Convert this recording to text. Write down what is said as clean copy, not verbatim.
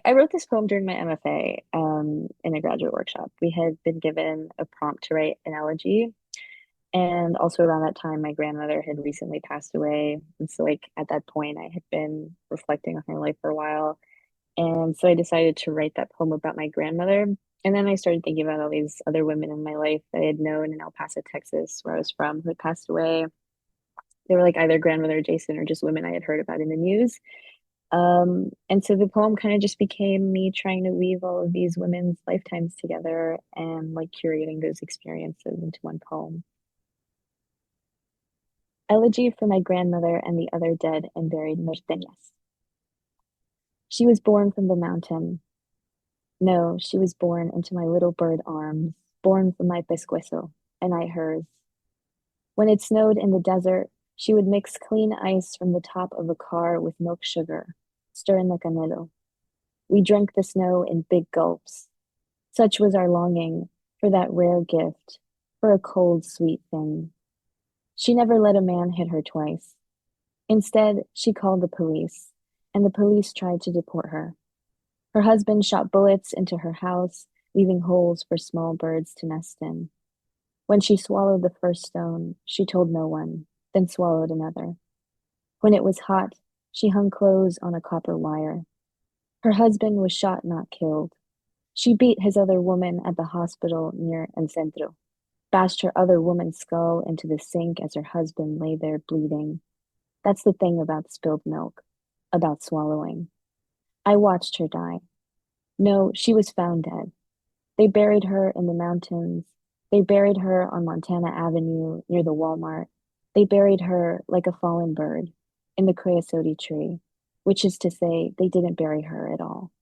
I wrote this poem during my MFA in a graduate workshop. We had been given a prompt to write an elegy. And also around that time, my grandmother had recently passed away. And so, like, at that point, I had been reflecting on her life for a while. And so I decided to write that poem about my grandmother. And then I started thinking about all these other women in my life that I had known in El Paso, Texas, where I was from, who had passed away. They were like either grandmother adjacent or just women I had heard about in the news. And so the poem kind of just became me trying to weave all of these women's lifetimes together and like curating those experiences into one poem. Elegy for my grandmother and the other dead and buried Norteñas. She was born from the mountain. No, she was born into my little bird arms, born from my pescuezo, and I hers. When it snowed in the desert, she would mix clean ice from the top of a car with milk sugar, stir in the canelo. We drank the snow in big gulps. Such was our longing for that rare gift, for a cold, sweet thing. She never let a man hit her twice. Instead, she called the police, and the police tried to deport her. Her husband shot bullets into her house, leaving holes for small birds to nest in. When she swallowed the first stone, she told no one, then swallowed another. When it was hot, she hung clothes on a copper wire. Her husband was shot, not killed. She beat his other woman at the hospital near El Centro, bashed her other woman's skull into the sink as her husband lay there bleeding. That's the thing about spilled milk, about swallowing. I watched her die. No, she was found dead. They buried her in the mountains. They buried her on Montana Avenue near the Walmart. They buried her like a fallen bird in the creosote tree, which is to say, they didn't bury her at all.